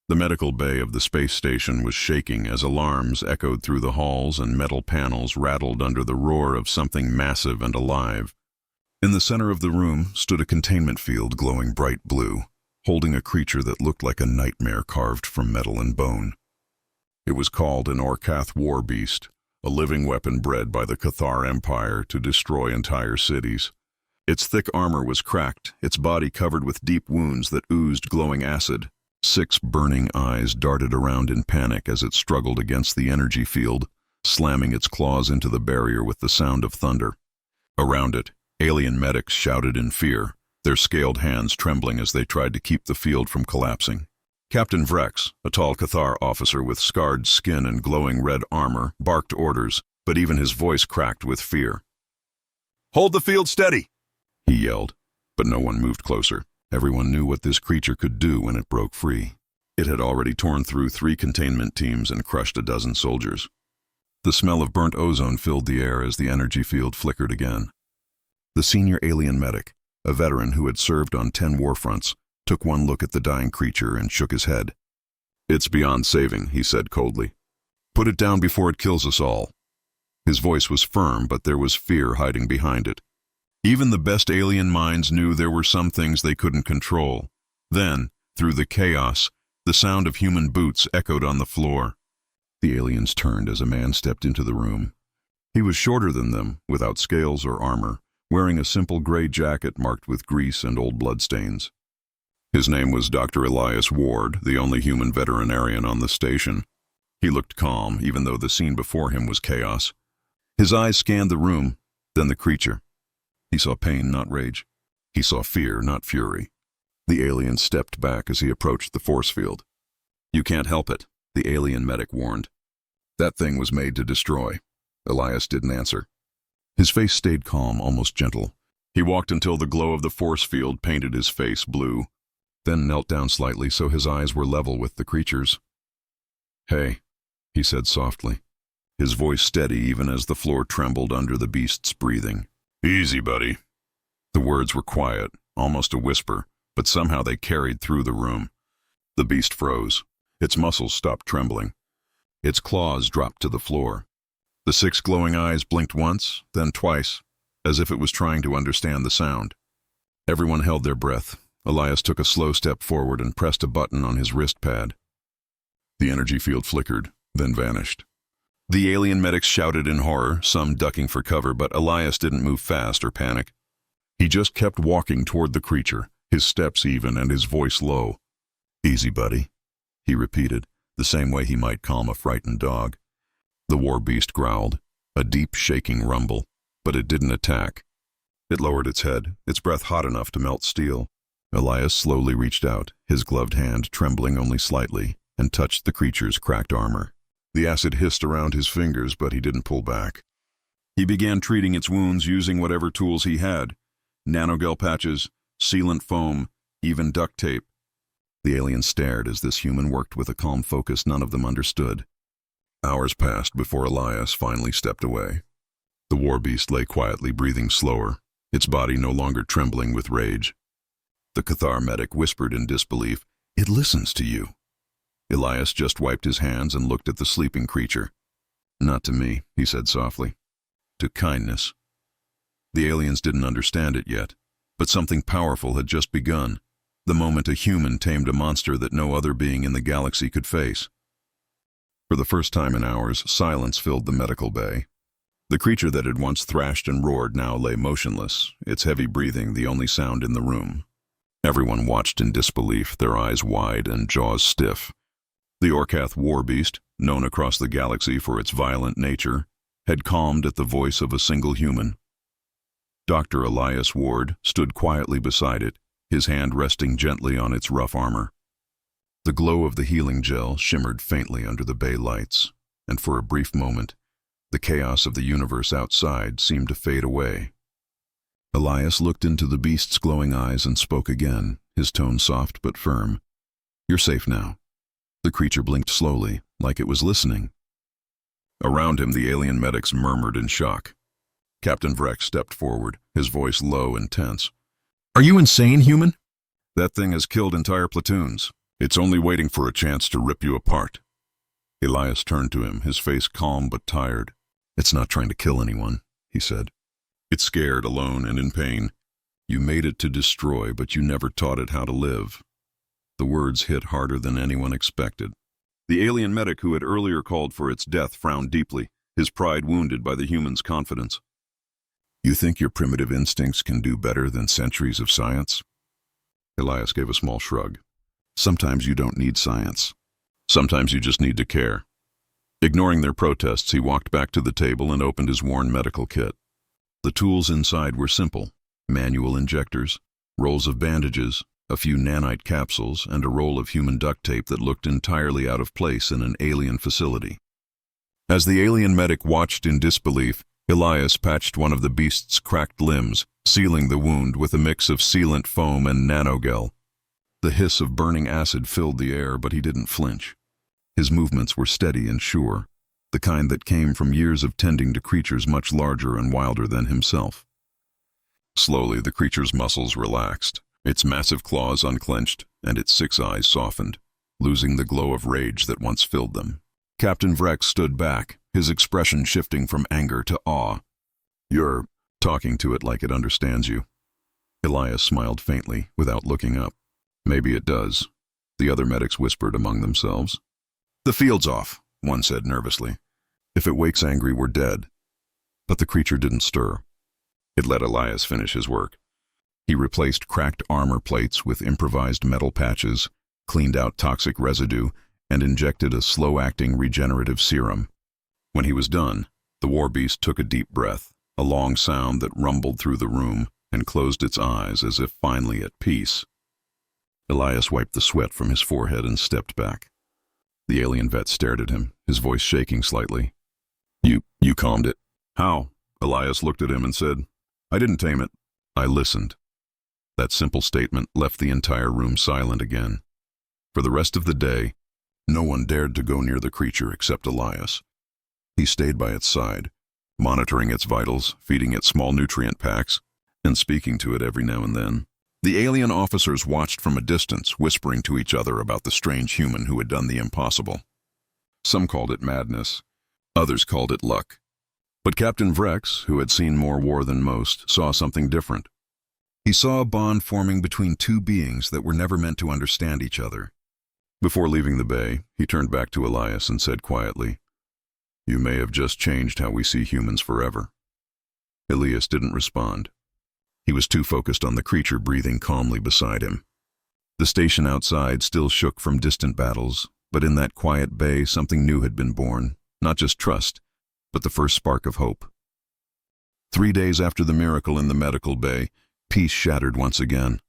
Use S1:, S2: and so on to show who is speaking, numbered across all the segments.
S1: The medical bay of the space station was shaking as alarms echoed through the halls and metal panels rattled under the roar of something massive and alive. In the center of the room stood a containment field glowing bright blue, holding a creature that looked like a nightmare carved from metal and bone. It was called an Orcath war beast, a living weapon bred by the Cathar Empire to destroy entire cities. Its thick armor was cracked, its body covered with deep wounds that oozed glowing acid. 6 burning eyes darted around in panic as it struggled against the energy field, slamming its claws into the barrier with the sound of thunder. Around it, alien medics shouted in fear, their scaled hands trembling as they tried to keep the field from collapsing. Captain Vrex, a tall Cathar officer with scarred skin and glowing red armor, barked orders, but even his voice cracked with fear. "Hold the field steady!" he yelled, but no one moved closer. Everyone knew what this creature could do when it broke free. It had already torn through 3 containment teams and crushed a dozen soldiers. The smell of burnt ozone filled the air as the energy field flickered again. The senior alien medic, a veteran who had served on 10 war fronts, took one look at the dying creature and shook his head. "It's beyond saving," he said coldly. "Put it down before it kills us all." His voice was firm, but there was fear hiding behind it. Even the best alien minds knew there were some things they couldn't control. Then, through the chaos, the sound of human boots echoed on the floor. The aliens turned as a man stepped into the room. He was shorter than them, without scales or armor, wearing a simple gray jacket marked with grease and old bloodstains. His name was Dr. Elias Ward, the only human veterinarian on the station. He looked calm, even though the scene before him was chaos. His eyes scanned the room, then the creature. He saw pain, not rage. He saw fear, not fury. The alien stepped back as he approached the force field. "You can't help it," the alien medic warned. "That thing was made to destroy." Elias didn't answer. His face stayed calm, almost gentle. He walked until the glow of the force field painted his face blue, then knelt down slightly so his eyes were level with the creature's. "Hey," he said softly, his voice steady even as the floor trembled under the beast's breathing. "Easy, buddy." The words were quiet, almost a whisper, but somehow they carried through the room. The beast froze. Its muscles stopped trembling. Its claws dropped to the floor. The 6 glowing eyes blinked once, then twice, as if it was trying to understand the sound. Everyone held their breath. Elias took a slow step forward and pressed a button on his wrist pad. The energy field flickered, then vanished. The alien medics shouted in horror, some ducking for cover, but Elias didn't move fast or panic. He just kept walking toward the creature, his steps even and his voice low. "Easy, buddy," he repeated, the same way he might calm a frightened dog. The war beast growled, a deep shaking rumble, but it didn't attack. It lowered its head, its breath hot enough to melt steel. Elias slowly reached out, his gloved hand trembling only slightly, and touched the creature's cracked armor. The acid hissed around his fingers, but he didn't pull back. He began treating its wounds using whatever tools he had: nanogel patches, sealant foam, even duct tape. The alien stared as this human worked with a calm focus none of them understood. Hours passed before Elias finally stepped away. The war beast lay quietly, breathing slower, its body no longer trembling with rage. The Cathar medic whispered in disbelief, "It listens to you." Elias just wiped his hands and looked at the sleeping creature. "Not to me," he said softly. "To kindness." The aliens didn't understand it yet, but something powerful had just begun, the moment a human tamed a monster that no other being in the galaxy could face. For the first time in hours, silence filled the medical bay. The creature that had once thrashed and roared now lay motionless, its heavy breathing the only sound in the room. Everyone watched in disbelief, their eyes wide and jaws stiff. The Orcath war beast, known across the galaxy for its violent nature, had calmed at the voice of a single human. Dr. Elias Ward stood quietly beside it, his hand resting gently on its rough armor. The glow of the healing gel shimmered faintly under the bay lights, and for a brief moment, the chaos of the universe outside seemed to fade away. Elias looked into the beast's glowing eyes and spoke again, his tone soft but firm. "You're safe now." The creature blinked slowly, like it was listening. Around him, the alien medics murmured in shock. Captain Vrex stepped forward, his voice low and tense. "Are you insane, human?" "That thing has killed entire platoons," It's only waiting for a chance to rip you apart. Elias turned to him, his face calm but tired. It's not trying to kill anyone, he said. It's scared, alone, and in pain. You made it to destroy, but you never taught it how to live. The words hit harder than anyone expected. The alien medic who had earlier called for its death frowned deeply, his pride wounded by the human's confidence. You think your primitive instincts can do better than centuries of science? Elias gave a small shrug. Sometimes you don't need science. Sometimes you just need to care. Ignoring their protests, he walked back to the table and opened his worn medical kit. The tools inside were simple: manual injectors, rolls of bandages, a few nanite capsules, and a roll of human duct tape that looked entirely out of place in an alien facility. As the alien medic watched in disbelief, Elias patched one of the beast's cracked limbs, sealing the wound with a mix of sealant foam and nanogel. The hiss of burning acid filled the air, but he didn't flinch. His movements were steady and sure, the kind that came from years of tending to creatures much larger and wilder than himself. Slowly, the creature's muscles relaxed, its massive claws unclenched, and its 6 eyes softened, losing the glow of rage that once filled them. Captain Vrex stood back, his expression shifting from anger to awe. You're talking to it like it understands you. Elias smiled faintly, without looking up. Maybe it does, the other medics whispered among themselves. The field's off, one said nervously. If it wakes angry, we're dead. But the creature didn't stir. It let Elias finish his work. He replaced cracked armor plates with improvised metal patches, cleaned out toxic residue, and injected a slow-acting regenerative serum. When he was done, the war beast took a deep breath, a long sound that rumbled through the room, and closed its eyes as if finally at peace. Elias wiped the sweat from his forehead and stepped back. The alien vet stared at him, his voice shaking slightly. You calmed it. How? Elias looked at him and said, I didn't tame it. I listened. That simple statement left the entire room silent again. For the rest of the day, no one dared to go near the creature except Elias. He stayed by its side, monitoring its vitals, feeding it small nutrient packs, and speaking to it every now and then. The alien officers watched from a distance, whispering to each other about the strange human who had done the impossible. Some called it madness. Others called it luck. But Captain Vrex, who had seen more war than most, saw something different. He saw a bond forming between two beings that were never meant to understand each other. Before leaving the bay, he turned back to Elias and said quietly, You may have just changed how we see humans forever. Elias didn't respond. He was too focused on the creature breathing calmly beside him. The station outside still shook from distant battles, but in that quiet bay something new had been born, not just trust, but the first spark of hope. 3 days after the miracle in the medical bay, peace shattered once again.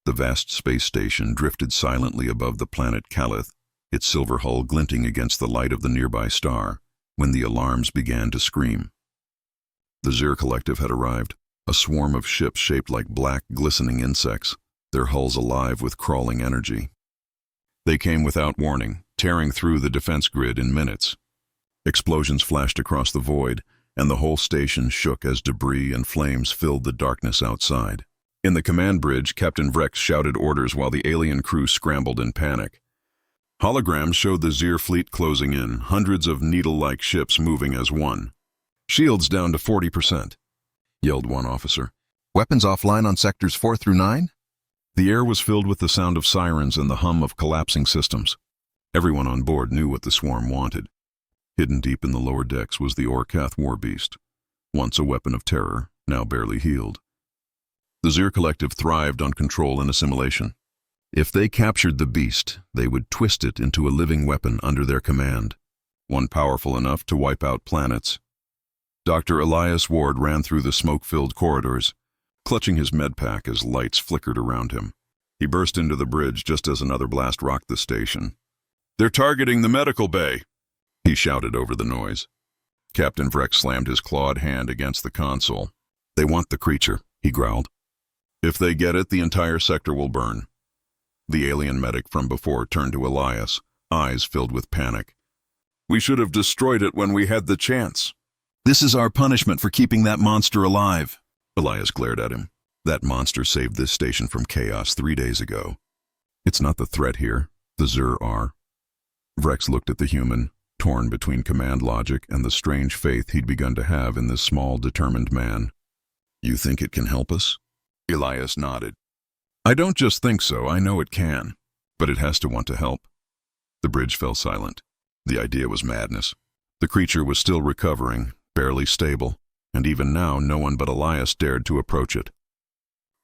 S1: The vast space station drifted silently above the planet Calith, its silver hull glinting against the light of the nearby star, when the alarms began to scream. The Zir Collective had arrived, a swarm of ships shaped like black, glistening insects, their hulls alive with crawling energy. They came without warning, tearing through the defense grid in minutes. Explosions flashed across the void, and the whole station shook as debris and flames filled the darkness outside. In the command bridge, Captain Vrex shouted orders while the alien crew scrambled in panic. Holograms showed the Zir fleet closing in, hundreds of needle-like ships moving as one. Shields down to 40%. Yelled one officer. Weapons offline on sectors 4 through 9? The air was filled with the sound of sirens and the hum of collapsing systems. Everyone on board knew what the swarm wanted. Hidden deep in the lower decks was the Orcath war beast, once a weapon of terror, now barely healed. The Zir Collective thrived on control and assimilation. If they captured the beast, they would twist it into a living weapon under their command, one powerful enough to wipe out planets. Dr. Elias Ward ran through the smoke-filled corridors, clutching his medpack as lights flickered around him. He burst into the bridge just as another blast rocked the station. They're targeting the medical bay, he shouted over the noise. Captain Vrex slammed his clawed hand against the console. They want the creature, he growled. If they get it, the entire sector will burn. The alien medic from before turned to Elias, eyes filled with panic. We should have destroyed it when we had the chance. This is our punishment for keeping that monster alive. Elias glared at him. That monster saved this station from chaos 3 days ago. It's not the threat here. The Zur are. Vrex looked at the human, torn between command logic and the strange faith he'd begun to have in this small, determined man. You think it can help us? Elias nodded. I don't just think so, I know it can. But it has to want to help. The bridge fell silent. The idea was madness. The creature was still recovering, barely stable, and even now no one but Elias dared to approach it.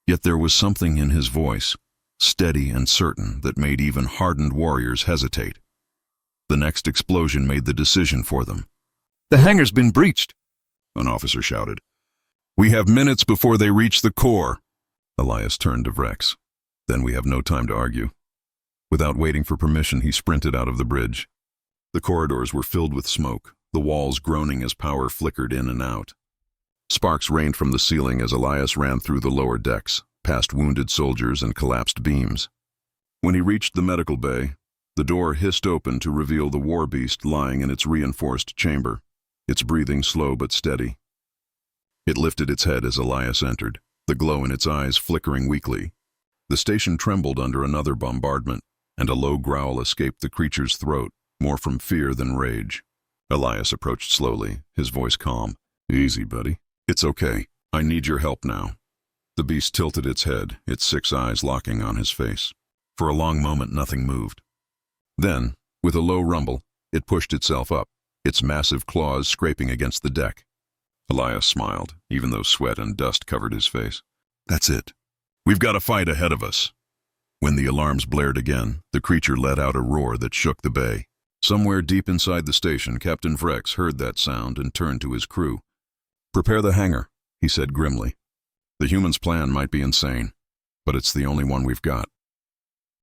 S1: Yet there was something in his voice, steady and certain, that made even hardened warriors hesitate. The next explosion made the decision for them. The hangar's been breached, an officer shouted. We have minutes before they reach the core. Elias turned to Vrex. Then we have no time to argue. Without waiting for permission, he sprinted out of the bridge. The corridors were filled with smoke, the walls groaning as power flickered in and out. Sparks rained from the ceiling as Elias ran through the lower decks, past wounded soldiers and collapsed beams. When he reached the medical bay, the door hissed open to reveal the war beast lying in its reinforced chamber, its breathing slow but steady. It lifted its head as Elias entered, the glow in its eyes flickering weakly. The station trembled under another bombardment, and a low growl escaped the creature's throat, more from fear than rage. Elias approached slowly, his voice calm. Easy, buddy. It's okay. I need your help now. The beast tilted its head, its 6 eyes locking on his face. For a long moment, nothing moved. Then, with a low rumble, it pushed itself up, its massive claws scraping against the deck. Elias smiled, even though sweat and dust covered his face. That's it. We've got a fight ahead of us. When the alarms blared again, the creature let out a roar that shook the bay. Somewhere deep inside the station, Captain Vrex heard that sound and turned to his crew. Prepare the hangar, he said grimly. The human's plan might be insane, but it's the only one we've got.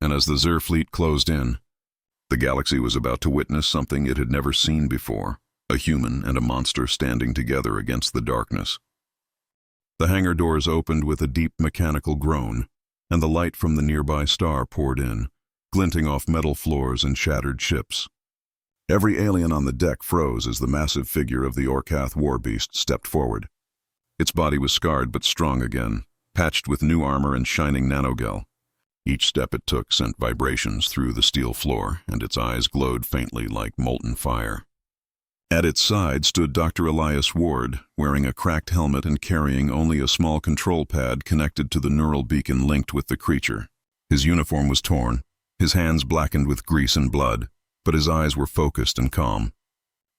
S1: And as the Zur fleet closed in, the galaxy was about to witness something it had never seen before, a human and a monster standing together against the darkness. The hangar doors opened with a deep mechanical groan, and the light from the nearby star poured in, glinting off metal floors and shattered ships. Every alien on the deck froze as the massive figure of the Orcath war beast stepped forward. Its body was scarred but strong again, patched with new armor and shining nanogel. Each step it took sent vibrations through the steel floor, and its eyes glowed faintly like molten fire. At its side stood Dr. Elias Ward, wearing a cracked helmet and carrying only a small control pad connected to the neural beacon linked with the creature. His uniform was torn, his hands blackened with grease and blood, but his eyes were focused and calm.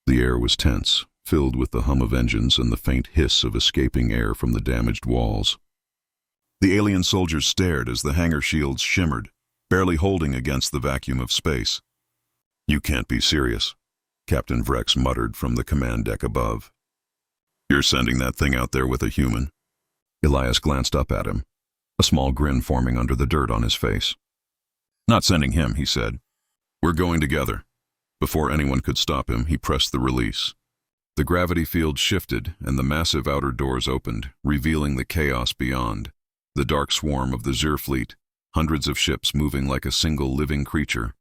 S1: The air was tense, filled with the hum of engines and the faint hiss of escaping air from the damaged walls. The alien soldiers stared as the hangar shields shimmered, barely holding against the vacuum of space. You can't be serious, Captain Vrex muttered from the command deck above. You're sending that thing out there with a human? Elias glanced up at him, a small grin forming under the dirt on his face. Not sending him, he said. We're going together. Before anyone could stop him, he pressed the release. The gravity field shifted, and the massive outer doors opened, revealing the chaos beyond. The dark swarm of the Zur fleet, hundreds of ships moving like a single living creature.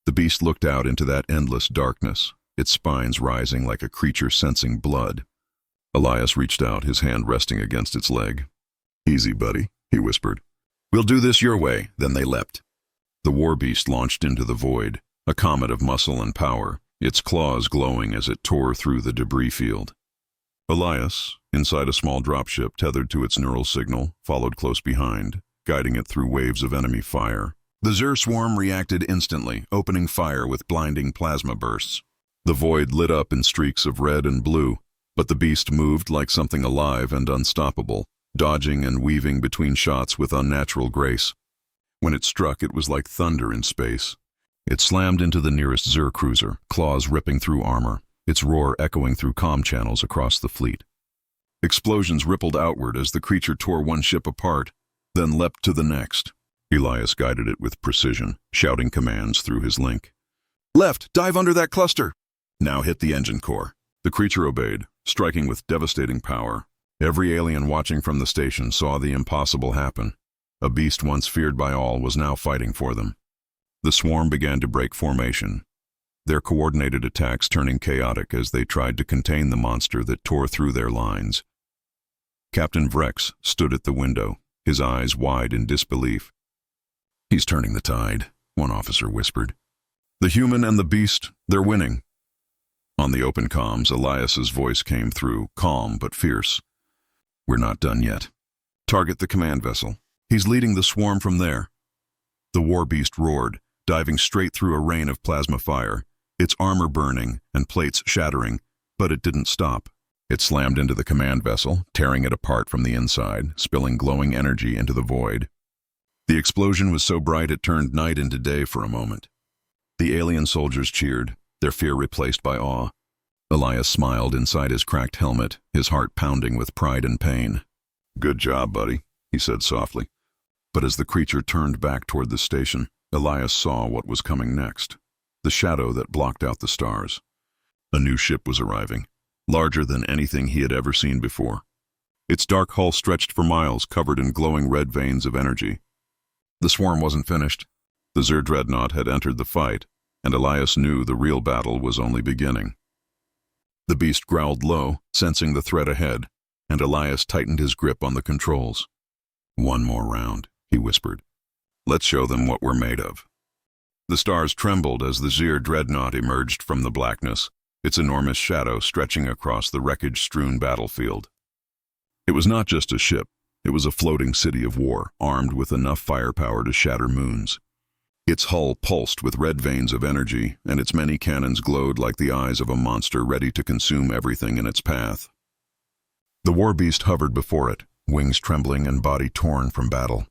S1: The beast looked out into that endless darkness, its spines rising like a creature sensing blood. Elias reached out, his hand resting against its leg. Easy, buddy, he whispered. We'll do this your way. Then they leapt. The war beast launched into the void, a comet of muscle and power, its claws glowing as it tore through the debris field. Elias, inside a small dropship tethered to its neural signal, followed close behind, guiding it through waves of enemy fire. The Zur swarm reacted instantly, opening fire with blinding plasma bursts. The void lit up in streaks of red and blue, but the beast moved like something alive and unstoppable, dodging and weaving between shots with unnatural grace. When it struck, it was like thunder in space. It slammed into the nearest Zur cruiser, claws ripping through armor, its roar echoing through comm channels across the fleet. Explosions rippled outward as the creature tore one ship apart, then leapt to the next. Elias guided it with precision, shouting commands through his link. Left, dive under that cluster! Now hit the engine core. The creature obeyed, striking with devastating power. Every alien watching from the station saw the impossible happen. A beast once feared by all was now fighting for them. The swarm began to break formation, their coordinated attacks turning chaotic as they tried to contain the monster that tore through their lines. Captain Vrex stood at the window, his eyes wide in disbelief. "He's turning the tide," one officer whispered. "The human and the beast, they're winning." On the open comms, Elias's voice came through, calm but fierce. "We're not done yet. Target the command vessel. He's leading the swarm from there." The war beast roared, diving straight through a rain of plasma fire, its armor burning and plates shattering, but it didn't stop. It slammed into the command vessel, tearing it apart from the inside, spilling glowing energy into the void. The explosion was so bright it turned night into day for a moment. The alien soldiers cheered, their fear replaced by awe. Elias smiled inside his cracked helmet, his heart pounding with pride and pain. "Good job, buddy," he said softly. But as the creature turned back toward the station, Elias saw what was coming next. The shadow that blocked out the stars. A new ship was arriving, larger than anything he had ever seen before. Its dark hull stretched for miles, covered in glowing red veins of energy. The swarm wasn't finished. The Xur dreadnought had entered the fight, and Elias knew the real battle was only beginning. The beast growled low, sensing the threat ahead, and Elias tightened his grip on the controls. "One more round," he whispered. "Let's show them what we're made of." The stars trembled as the Xur dreadnought emerged from the blackness, its enormous shadow stretching across the wreckage-strewn battlefield. It was not just a ship. It was a floating city of war, armed with enough firepower to shatter moons. Its hull pulsed with red veins of energy, and its many cannons glowed like the eyes of a monster ready to consume everything in its path. The war beast hovered before it, wings trembling and body torn from battle.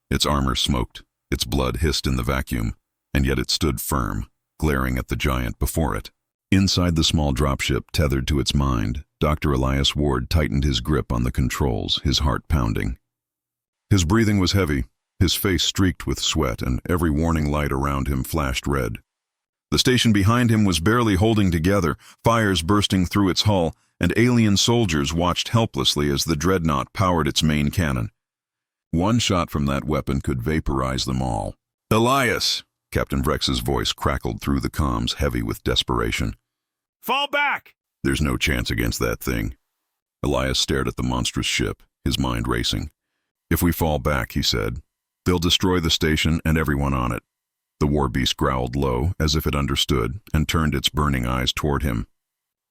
S1: Its armor smoked, its blood hissed in the vacuum, and yet it stood firm, glaring at the giant before it. Inside the small dropship tethered to its mind, Dr. Elias Ward tightened his grip on the controls, his heart pounding. His breathing was heavy, his face streaked with sweat, and every warning light around him flashed red. The station behind him was barely holding together, fires bursting through its hull, and alien soldiers watched helplessly as the dreadnought powered its main cannon. One shot from that weapon could vaporize them all. "Elias!" Captain Vrex's voice crackled through the comms, heavy with desperation.
S2: "Fall back!"
S1: "There's no chance against that thing." Elias stared at the monstrous ship, his mind racing. "If we fall back," he said, "they'll destroy the station and everyone on it." The war beast growled low, as if it understood, and turned its burning eyes toward him.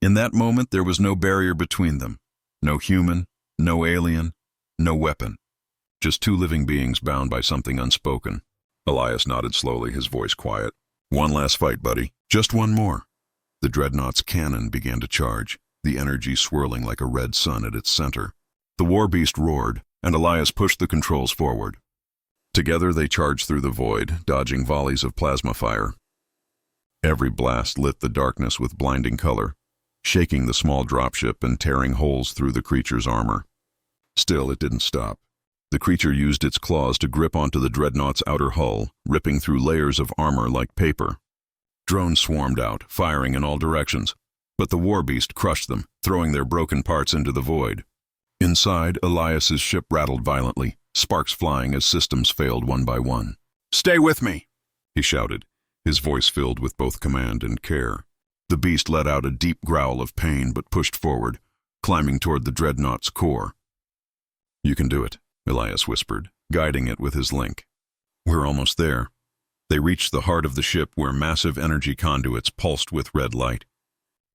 S1: In that moment there was no barrier between them. No human, no alien, no weapon. Just two living beings bound by something unspoken. Elias nodded slowly, his voice quiet. "One last fight, buddy. Just one more." The dreadnought's cannon began to charge, the energy swirling like a red sun at its center. The war beast roared, and Elias pushed the controls forward. Together they charged through the void, dodging volleys of plasma fire. Every blast lit the darkness with blinding color, shaking the small dropship and tearing holes through the creature's armor. Still, it didn't stop. The creature used its claws to grip onto the dreadnought's outer hull, ripping through layers of armor like paper. Drones swarmed out, firing in all directions, but the war beast crushed them, throwing their broken parts into the void. Inside, Elias's ship rattled violently, sparks flying as systems failed one by one. "Stay with me!" he shouted, his voice filled with both command and care. The beast let out a deep growl of pain but pushed forward, climbing toward the dreadnought's core. "You can do it," Elias whispered, guiding it with his link. "We're almost there." They reached the heart of the ship where massive energy conduits pulsed with red light.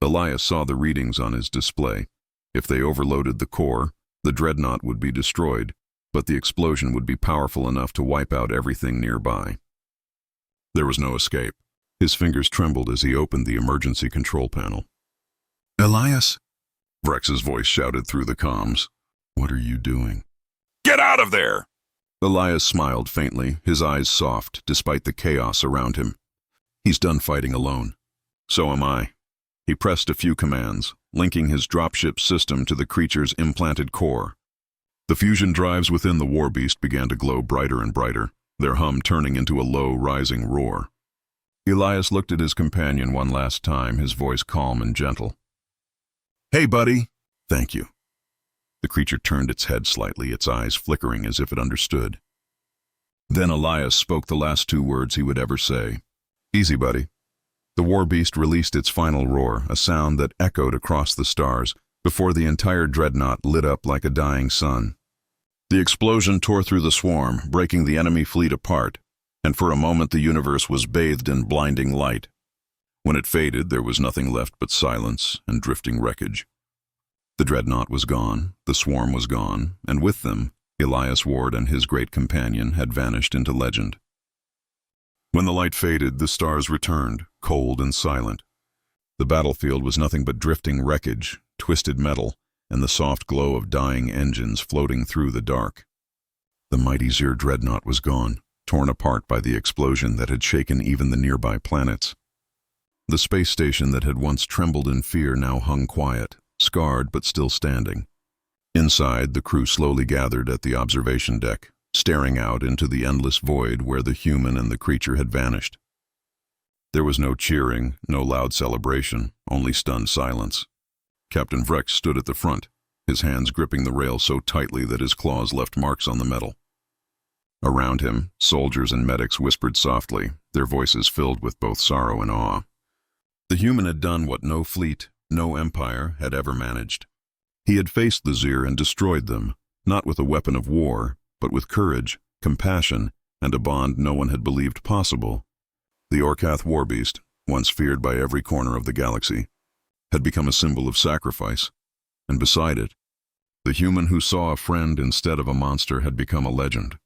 S1: Elias saw the readings on his display. If they overloaded the core, the dreadnought would be destroyed, but the explosion would be powerful enough to wipe out everything nearby. There was no escape. His fingers trembled as he opened the emergency control panel. "Elias!" Vrex's voice shouted through the comms. "What are you doing?"
S2: "Get out of there!"
S1: Elias smiled faintly, his eyes soft, despite the chaos around him. "He's done fighting alone. So am I." He pressed a few commands, linking his dropship system to the creature's implanted core. The fusion drives within the war beast began to glow brighter and brighter, their hum turning into a low, rising roar. Elias looked at his companion one last time, his voice calm and gentle. "Hey, buddy." "Thank you." The creature turned its head slightly, its eyes flickering as if it understood. Then Elias spoke the last two words he would ever say. "Easy, buddy." The war beast released its final roar, a sound that echoed across the stars, before the entire dreadnought lit up like a dying sun. The explosion tore through the swarm, breaking the enemy fleet apart, and for a moment the universe was bathed in blinding light. When it faded, there was nothing left but silence and drifting wreckage. The dreadnought was gone, the swarm was gone, and with them, Elias Ward and his great companion had vanished into legend. When the light faded, the stars returned, cold and silent. The battlefield was nothing but drifting wreckage, twisted metal, and the soft glow of dying engines floating through the dark. The mighty Zir dreadnought was gone, torn apart by the explosion that had shaken even the nearby planets. The space station that had once trembled in fear now hung quiet, scarred but still standing. Inside, the crew slowly gathered at the observation deck, staring out into the endless void where the human and the creature had vanished. There was no cheering, no loud celebration, only stunned silence. Captain Vrex stood at the front, his hands gripping the rail so tightly that his claws left marks on the metal. Around him, soldiers and medics whispered softly, their voices filled with both sorrow and awe. The human had done what no fleet, no empire had ever managed. He had faced the Zir and destroyed them, not with a weapon of war, but with courage, compassion, and a bond no one had believed possible. The Orkath warbeast, once feared by every corner of the galaxy, had become a symbol of sacrifice, and beside it, the human who saw a friend instead of a monster had become a legend.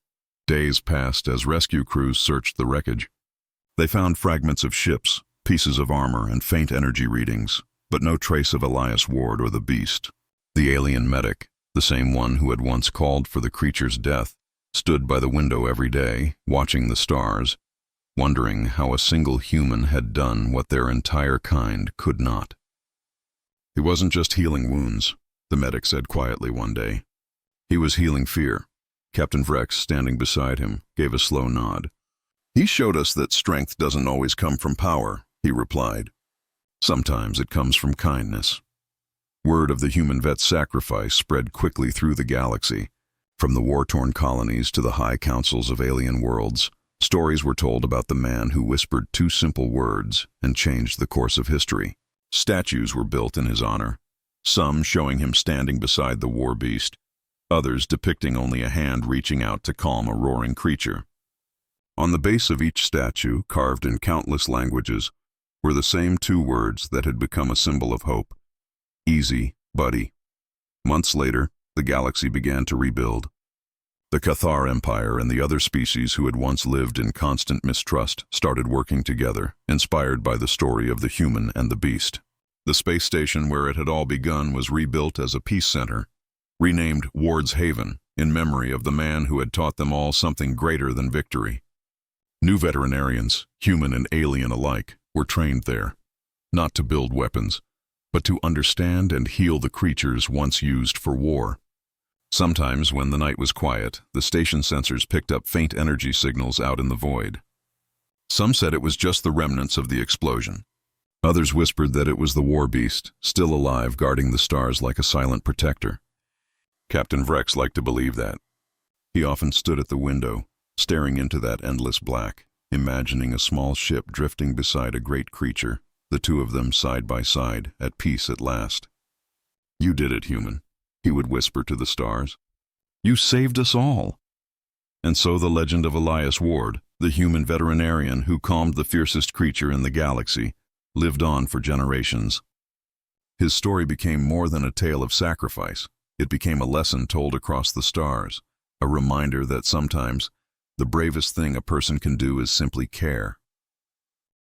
S1: Days passed as rescue crews searched the wreckage. They found fragments of ships, pieces of armor, and faint energy readings, but no trace of Elias Ward or the beast. The alien medic, the same one who had once called for the creature's death, stood by the window every day, watching the stars, wondering how a single human had done what their entire kind could not. He wasn't just healing wounds, the medic said quietly one day. He was healing fear. Captain Vrex, standing beside him, gave a slow nod. He showed us that strength doesn't always come from power, he replied. Sometimes it comes from kindness. Word of the human vet's sacrifice spread quickly through the galaxy. From the war-torn colonies to the high councils of alien worlds, stories were told about the man who whispered two simple words and changed the course of history. Statues were built in his honor, some showing him standing beside the war beast, others depicting only a hand reaching out to calm a roaring creature. On the base of each statue, carved in countless languages, were the same two words that had become a symbol of hope. Easy, buddy. Months later, the galaxy began to rebuild. The Cathar Empire and the other species who had once lived in constant mistrust started working together, inspired by the story of the human and the beast. The space station where it had all begun was rebuilt as a peace center, renamed Ward's Haven, in memory of the man who had taught them all something greater than victory. New veterinarians, human and alien alike, were trained there, not to build weapons, but to understand and heal the creatures once used for war. Sometimes, when the night was quiet, the station sensors picked up faint energy signals out in the void. Some said it was just the remnants of the explosion. Others whispered that it was the war beast, still alive, guarding the stars like a silent protector. Captain Vrex liked to believe that. He often stood at the window, staring into that endless black, imagining a small ship drifting beside a great creature, the two of them side by side, at peace at last. "You did it, human," he would whisper to the stars. "You saved us all." And so the legend of Elias Ward, the human veterinarian who calmed the fiercest creature in the galaxy, lived on for generations. His story became more than a tale of sacrifice. It became a lesson told across the stars, a reminder that sometimes the bravest thing a person can do is simply care.